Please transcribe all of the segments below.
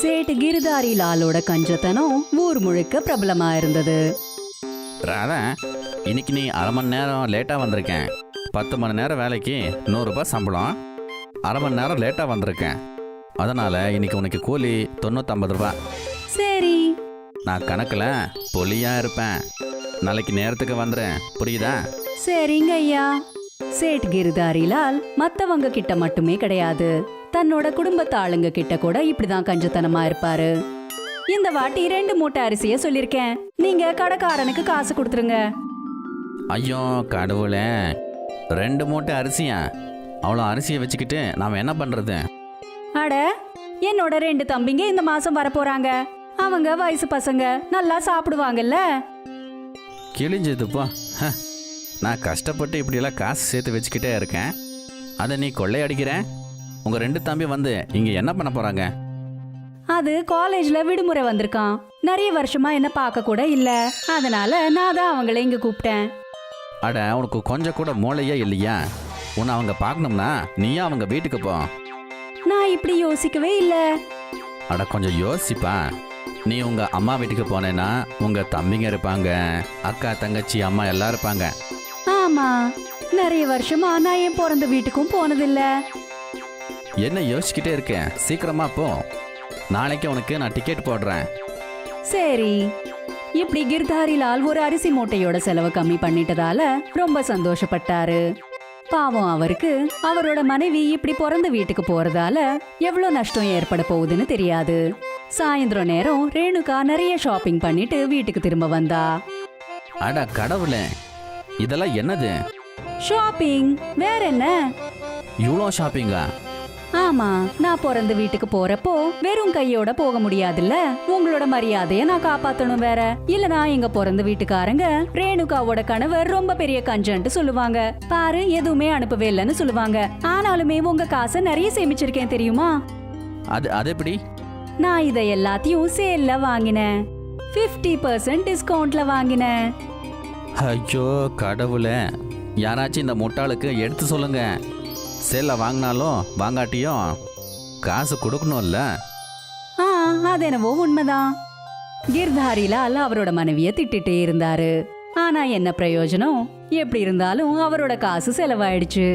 சேட்டு கிரிதாரி லாலோட கஞ்சத்தனம் ஊர் முழுக்க பிரபலமா இருந்தது. ராதா, இன்னைக்கு நீ அரை மணி நேரம் லேட்டாக வந்திருக்கேன். 10 மணி நேரம் வேலைக்கு 100 ரூபாய் சம்பளம். அரை மணி நேரம் லேட்டாக வந்திருக்கேன். அதனால் இன்னைக்கு உனக்கு கூலி 950 ரூபாய். சரி, நான் கணக்கில் பொலியாக இருப்பேன். நாளைக்கு நேரத்துக்கு வந்துடுறேன், புரியுதா? சரிங்க ஐயா. சேட் கிரிதாரி லால் மத்தவங்க கிட்ட மட்டுமே கிடையாது, தன்னோட குடும்பத்து ஆளுங்க கிட்ட கூட இப்படிதான் கஞ்சத்தனமா இருப்பாரு. இந்த வாட்டி 2 மூட்டை அரிசிய சொல்லிருக்கேன், நீங்க கடைக்காரனுக்கு காசு கொடுத்துருங்க. ஐயோ கடவுளே, 2 மூட்டை அரிசியா? அவ்வளோ அரிசியை வச்சுக்கிட்டு நாம் என்ன பண்ணுறது? அட, என்னோட 2 தம்பிங்க இந்த மாசம் வரப்போறாங்க. அவங்க வயசு பசங்க, நல்லா சாப்பிடுவாங்கல்ல. கிழிஞ்சதுப்பா. நான் கஷ்டப்பட்டு இப்படியெல்லாம் காசு சேர்த்து வச்சுக்கிட்டே இருக்கேன், அதை நீ கொள்ளையடிக்கிற. உங்கள் 2 தம்பி வந்து இங்கே என்ன பண்ண போகிறாங்க? அது காலேஜ்ல விடுமுறை வந்திருக்கான். நிறைய வருஷமா என்ன பார்க்க கூட இல்ல, அதனால நான் தான் அவங்கள இங்க கூப்பிட்டேன். அட, உனக்கு கொஞ்சம் கூட மூளையே இல்லையா? உன்னை அவங்க பார்க்கணும்னா நீயே அவங்க வீட்டுக்கு போ. நான் இப்படி யோசிக்கவே இல்ல. அட, கொஞ்சம் யோசிப்பா. நீ உங்க அம்மா வீட்டுக்கு போனேன்னா உங்க தம்பிங்க இருப்பாங்க, அக்கா தங்கச்சி அம்மா எல்லாம் இருப்பாங்க. ஆமா, நிறைய வருஷமா நான் என் பிறந்த வீட்டுக்கும் போனதில்ல. என்ன யோசிச்சுக்கிட்டே இருக்கேன்? சீக்கிரமா போ, நாளைக்கு உனக்கு நான் டிக்கெட் போடுறேன். சரி. இப்படி கிர்தாரி லால் ஒரு அரிசி மூட்டையோட செலவு கம்மி பண்ணிட்டதால ரொம்ப சந்தோஷப்பட்டாரு. பாவம் அவருக்கு அவரோட மனைவி இப்படி பிறந்த வீட்டுக்கு போறதால எவ்வளவு நஷ்டம் ஏற்பட போகுதுன்னு தெரியாது. சாயந்தரம் நேரம் ரேணுகா நிறைய ஷாப்பிங் பண்ணிட்டு வீட்டுக்கு திரும்ப வந்தா. அட கடவுளே, இதெல்லாம் என்னது? ஷாப்பிங் வேற என்ன? இவ்வளோ ஷாப்பிங்கா? ஆமா, நான் பிறந்த வீட்டுக்கு போறப்போ வெறும் கையோட போக முடியாதுல்ல. உங்களோட மரியாதைய நான் காப்பாத்தணும் வேற. இல்லனா எங்க பிறந்த வீட்டுக்காரங்க ரேணுகாவோட கணவர் ரொம்ப பெரிய கஞ்சன்ட்டு சொல்லுவாங்க. பாரு, எதுவுமே அனுப்பவே இல்லைன்னு சொல்லுவாங்க. ஆனாலுமே உங்க காசை நிறைய சேமிச்சிருக்கேன் தெரியுமா? அது எப்படி? நான் இதை எல்லாத்தையும் சேல்ல வாங்கினேன், 50% டிஸ்கவுண்ட்ல வாங்கினேன். ஐயோ கடவுளே, யாராச்சும் இந்த முட்டாளுக்கு எடுத்து சொல்லுங்க. சேல்ல வாங்கினாலும் வாங்காட்டியும் காசு கொடுக்கணும்ல. அது என்னவோ உண்மைதான். கிர்தாரி லால் அவரோட மனைவிய திட்டிட்டே இருந்தாரு. ஆனா என்ன பிரயோஜனம்? எப்படி இருந்தாலும் அவரோட காசு செலவாயிடுச்சு.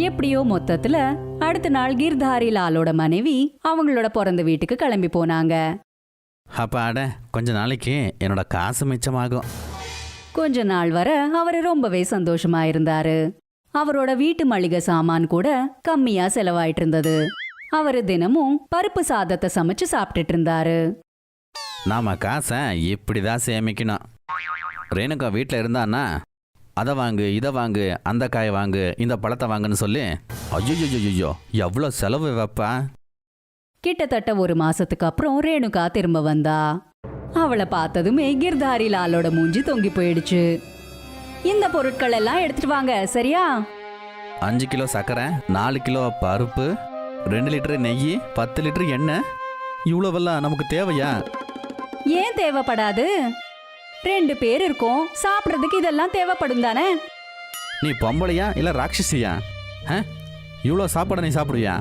எப்படியோ மொத்தத்துல அடுத்த நாள் கிர்தாரி லாலோட மனைவி அவங்களோட பிறந்த வீட்டுக்கு கிளம்பி போனாங்க. அப்பாட, கொஞ்ச நாளைக்கு என்னோட காசு மிச்சமாகும். கொஞ்ச நாள் வர அவரு ரொம்பவே சந்தோஷமா இருந்தாரு. அவரோட வீட்டு மளிகை சாமான் கூட கம்மியா செலவாயிட்டு இருந்தது. அவரு தினமும் பருப்பு சாதத்தை சமைச்சு சாப்பிட்டுட்டு இருந்தாரு. நாம காசை இப்படிதான் சேமிக்கணும். ரேணுகா வீட்டில் இருந்தான்னா அதை வாங்கு, இதை வாங்கு, அந்த காயை வாங்கு, இந்த பழத்தை வாங்குன்னு சொல்லி ஐயோ எவ்வளோ செலவு வைப்பா. கிட்டத்தட்ட 1 மாசத்துக்கு அப்புறம் ரேணுகா திரும்ப வந்தா. அவளை பார்த்ததுமே கிர்தாரி லாலோட மூஞ்சி தொங்கி போயிடுச்சு. இந்த பொருட்கள் எல்லாம் எடுத்துட்டு வாங்க, சரியா? 5 கிலோ சர்க்கரை, 4 கிலோ பருப்பு, 2 லிட்டர் நெய், 10 லிட்டர் எண்ணெய். இவ்வளவெல்லாம் நமக்கு தேவையா? ஏன் தேவைப்படாது? 2 பேர் இருக்கோம், சாப்பிட்றதுக்கு இதெல்லாம் தேவைப்படும் தானே? நீ பொம்பளையா இல்ல ராட்சசியா? இவ்வளோ சாப்பாடை நீ சாப்பிடுவியா?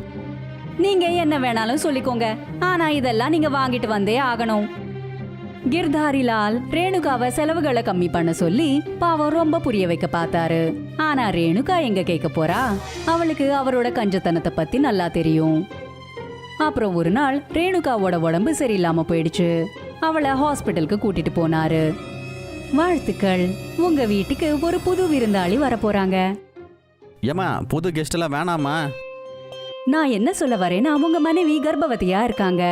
நீங்க என்ன வேணாலும் சொல்லிக்கோங்க, ஆனா இதெல்லாம் நீங்க வாங்கிட்டு வந்தே ஆகணும். கிர்தாரி லால் ரேணுகாவை செலவுகளை கம்மி பண்ண சொல்லி பாவம் ரொம்ப புரிய வைக்க பார்த்தாரு. ஆனா ரேணுகா எங்க கேட்க போறா? அவளுக்கு அவரோட கஞ்சத்தனத்தை பத்தி நல்லா தெரியும். அப்புறம் ஒரு நாள் ரேணுகாவோட உடம்பு சரியில்லாம போயிடுச்சு. அவளை ஹாஸ்பிட்டலுக்கு கூட்டிட்டு போனாரு. வாழ்த்துக்கள், உங்க வீட்டுக்கு ஒரு புது விருந்தாளி வரப்போறாங்க. ஏமா, புது கெஸ்ட் எல்லாம் வேணாமா? நான் என்ன சொல்ல வரேன்னா, உங்க மனைவி கர்ப்பவதியா இருக்காங்க.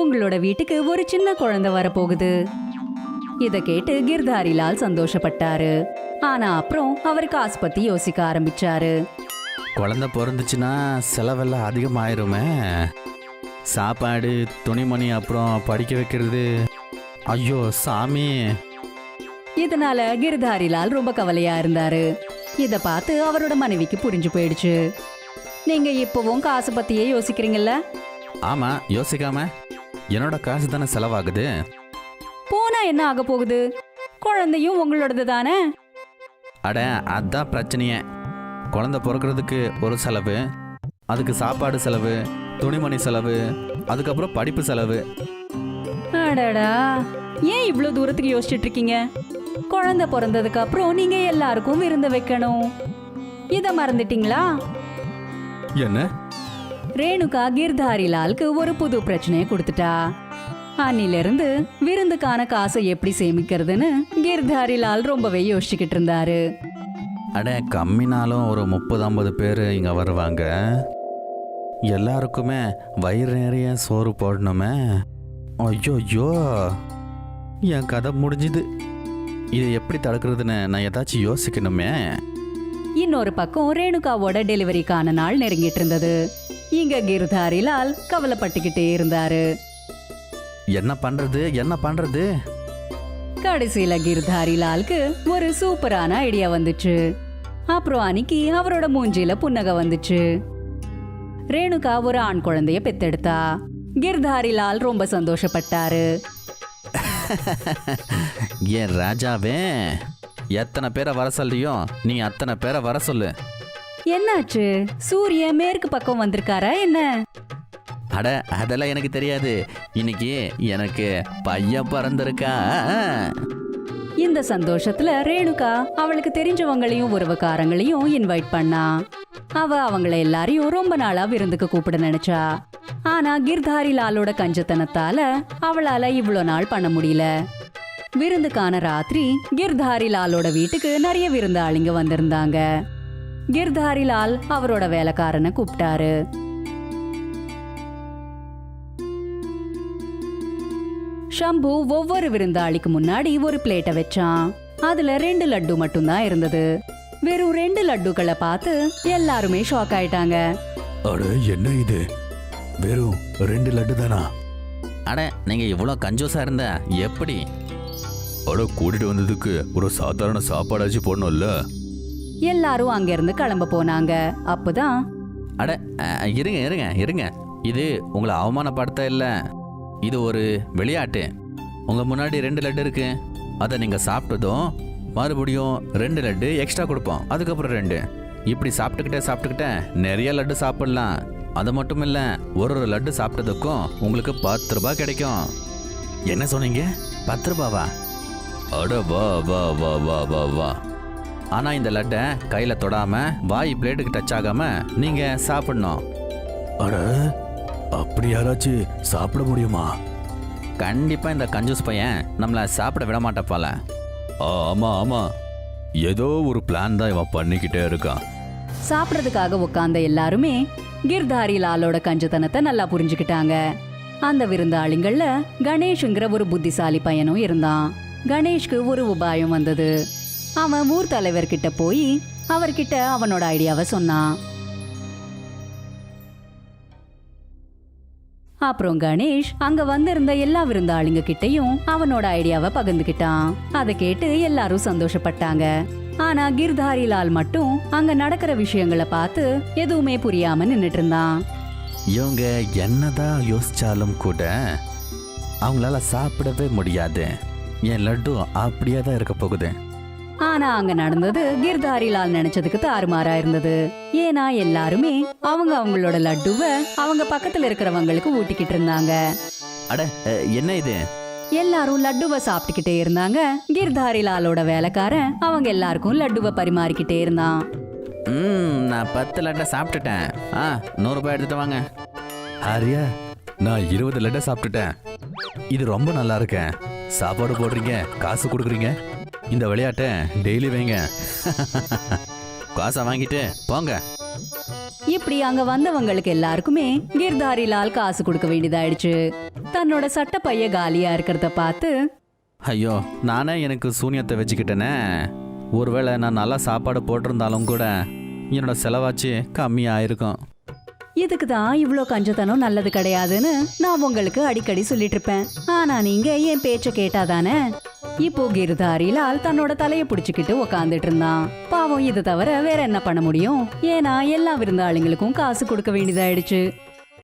உங்களோட வீட்டுக்கு ஒரு சின்ன குழந்தை வரப்போகுது. இத கேட்டு கிர்தாரி லால் சந்தோஷப்பட்டாரு. ஆனா அப்புறம் அவர் காசு பத்தி யோசிக்க ஆரம்பிச்சாரு. குழந்தை பிறந்துச்சுன்னா செலவெல்லாம் அதிகமாயிருமே. சாப்பாடு, துணிமணி, அப்புறம் படிக்க வைக்கிறது. ஐயோ சாமி. இதனால கிர்தாரி லால் ரொம்ப கவலையா இருந்தாரு. இத பார்த்து அவரோட மனைவிக்கு புரிஞ்சு போயிடுச்சு. நீங்க இப்பவும் காசு பத்தியே யோசிக்கிறீங்கல்ல? ஆமா, யோசிக்காம என்னோட காசு தானே செலவாகுது. போனா என்ன ஆக போகுது? குழந்தையும் உங்களோடது தானே. அட, அதான் பிரச்சனையே. குழந்தை பிறக்கிறதுக்கு ஒரு செலவு, அதுக்கு சாப்பாடு செலவு, துணிமணி செலவு, அதுக்கப்புறம் படிப்பு செலவு. அடடா, ஏன் இவ்ளோ தூரத்துக்கு யோசிச்சுட்டு இருக்கீங்க? குழந்தை பிறந்ததுக்கு அப்புறம் நீங்க எல்லாருக்கும் விருந்து வைக்கணும். இத மறந்துட்டீங்களா? என்ன? ரேணுகா கிர்தாரிலாலுக்கு ஒரு புது பிரச்சனையை கொடுத்துட்டா. அன்னிலிருந்து விருந்துக்கான காசை எப்படி சேமிக்கிறதுன்னு கிர்தாரிலால் ரொம்பவே யோசிச்சுக்கிட்டு இருந்தாரு. அட, கம்மினாலும் ஒரு 30-50 பேர் இங்கே வருவாங்க. எல்லாருக்குமே வயிறு நிறைய சோறு போடணுமே. ஐயோ, என் கதை முடிஞ்சுது. இதை எப்படி தடுக்கிறதுன்னு நான் ஏதாச்சும் யோசிக்கணுமே. இன்னொரு பக்கம் ரேணுகாவோட டெலிவரிக்கான நாள் நெருங்கிட்டு இருந்தது. இங்க கிர்தாரிலால் கவலைப்பட்டுக்கிட்டே இருந்தாரு. என்ன பண்றது? கடைசியில கிர்தாரிலாலுக்கு ஒரு சூப்பரான ஐடியா வந்துச்சு. அப்புறம் அன்னைக்கு அவரோட மூஞ்சில புன்னகை வந்துச்சு. ரேணுகா ஒரு ஆண் குழந்தைய பெத்தெடுத்தா. கிர்தாரிலால் ரொம்ப சந்தோஷப்பட்டாரு. ஏன் ராஜாவே, எத்தனை பேரை வர சொல்றியோ நீ அத்தனை பேரை வர சொல்லு. என்னாச்சு, சூரியன் மேற்கு பக்கம் வந்திருக்காரா என்ன? அட, அதெல்லாம் எனக்கு தெரியாது. இன்னைக்கு எனக்கு பையன் பிறந்திருக்கா. இந்த சந்தோஷத்துல ரேணுகா அவளுக்கு தெரிஞ்சவங்களையும் உறவுக்காரங்களையும் இன்வைட் பண்ணா. அவங்கள எல்லாரையும் ரொம்ப நாளா விருந்துக்கு கூப்பிட நினைச்சா. ஆனா கிர்தாரிலாலோட கஞ்சத்தனத்தால அவளால இவ்வளோ நாள் பண்ண முடியல. விருந்துக்கான ராத்திரி கிர்தாரிலாலோட வீட்டுக்கு நிறைய விருந்தாளிங்க வந்திருந்தாங்க. கிர்தாரிலால் அவரோட வேலைக்காரனை கூப்பிட்டாரு. ஷம்பு ஒவ்வொரு விருந்தாளிக்கு முன்னாடி ஒரு பிளேட்டை வச்சான். அதுல 2 லட்டு மட்டும்தான் இருந்தது. வெறும் 2 லட்டுகளை பார்த்து எல்லாருமே ஷாக் ஆயிட்டாங்க. அட, என்ன இது? வெறும் 2 லட்டு தானா? அட, நீங்க இவ்வளோ கஞ்சோசா இருந்த எப்படி? அட, கூட்டிட்டு வந்ததுக்கு ஒரு சாதாரண சாப்பாடாச்சும் போடணும்ல. எல்லாரும் அங்கிருந்து கிளம்ப போனாங்க. அப்பதான் அட, இருங்க. இது உங்களை அவமானப்படுத்த இல்லை. இது ஒரு விளையாட்டு. உங்க முன்னாடி 2 லட்டு இருக்கு. அதை நீங்க சாப்பிட்டதும் மறுபடியும் 2 லட்டு எக்ஸ்ட்ரா கொடுப்போம். அதுக்கப்புறம் 2. இப்படி சாப்பிட்டுக்கிட்டே நிறைய லட்டு சாப்பிடலாம். அது மட்டும் இல்ல, ஒரு லட்டு சாப்பிட்டதுக்கும் உங்களுக்கு 10 ரூபாய் கிடைக்கும். என்ன சொன்னீங்க? 10 ரூபாவா? அட, வா வா வா வா வா வா. ஆனா இந்த லட்டை கையில தொடாம வாய் பிளேட்டுக்கு டச் ஆகாம நீங்க சாப்பிடணும். அட, அப்படி யாராச்சும் சாப்பிட முடியுமா? கண்டிப்பா இந்த கஞ்சூஸ் பையன் நம்மள சாப்பிட விட மாட்டப்பால. ஆமா, ஏதோ ஒரு பிளான் தான் இவன் பண்ணிக்கிட்டே இருக்கான். சாப்பிடறதுக்காக உட்கார்ந்த எல்லாருமே கிர்தாரிலாலோட கஞ்சத்தனத்தை நல்லா புரிஞ்சுக்கிட்டாங்க. அந்த விருந்தாளிங்கள்ல கணேஷ்ங்கிற ஒரு புத்திசாலி பையனும் இருந்தான். கணேஷ்க்கு ஒரு உபாயம் வந்தது. அவன் ஊர் தலைவர்கிட்ட போய் அவர்கிட்ட அவனோட ஐடியாவை சொன்னான். அப்புறம் கணேஷ் அங்க வந்திருந்த எல்லா விருந்தாளிங்க கிட்டையும் அவனோட ஐடியாவை பகிர்ந்துக்கிட்டான். அதை கேட்டு எல்லாரும் சந்தோஷப்பட்டாங்க. ஆனா கிர்தாரிலால் மட்டும் அங்க நடக்கிற விஷயங்களை பார்த்து எதுவுமே புரியாம நின்னுட்டு இருந்தான். இவங்க என்னதான் யோசிச்சாலும் கூட அவங்களால சாப்பிடவே முடியாது. என் லட்டு அப்படியே தான் இருக்க போகுது. ஆனா அங்க நடந்தது கிர்தாரிலால் நினைச்சதுக்கு தாறுமாறா இருந்தது. ஏன்னா எல்லாருமே அவங்களோட லட்டுவை அவங்க பக்கத்துல இருக்கிறவங்களுக்கு ஊட்டிக்கிட்டு இருந்தாங்க. அட, என்ன இது? எல்லாரும் லட்டுவை சாப்பிட்டுக்கிட்டே இருந்தாங்க. கிர்தாரிலாலோட வேலைக்காரன் அவங்க எல்லாருக்கும் லட்டுவை பரிமாறிக்கிட்டே இருந்தான். நான் 10 லட்டை சாப்பிட்டுட்டேன். 100 ரூபாய் எடுத்துட்டு வாங்க. ஆரியா, நான் 20 லட்டை சாப்பிட்டுட்டேன். இது ரொம்ப நல்லா இருக்கேன். சாப்பாடு போடுறீங்க, காசு கொடுக்குறீங்க. இந்த விளையாட்டை டெய்லி வைங்க. காசை வாங்கிட்டு போங்க. இப்படி அங்க வந்தவங்களுக்கு எல்லாருக்குமே கிர்தாரிலால் காசு கொடுக்க வேண்டியதாயிடுச்சு. தன்னோட சட்டப்பைய காலியா இருக்கிறத பார்த்து, ஐயோ, நானே எனக்கு சூனியத்தை வச்சுக்கிட்டேனே. ஒருவேளை நான் நல்லா சாப்பாடு போட்டிருந்தாலும் கூட என்னோட செலவாச்சு கம்மியாயிருக்கும். இதுக்கு தான் இவ்ளோ கஞ்சத்தனம் நல்லது கிடையாதுன்னு நான் உங்களுக்கு அடிக்கடி சொல்லிட்டு இருப்பேன். ஆனா நீங்க என் பேச்ச கேட்டாதானே. இப்போ கிர்தாரிலால் தன்னோட தலைய புடிச்சுக்கிட்டு உக்காந்துட்டு இருந்தான். பாவம், இது தவிர வேற என்ன பண்ண முடியும்? ஏன்னா எல்லா விருந்தாளிங்களுக்கும் காசு கொடுக்க வேண்டியதாயிடுச்சு.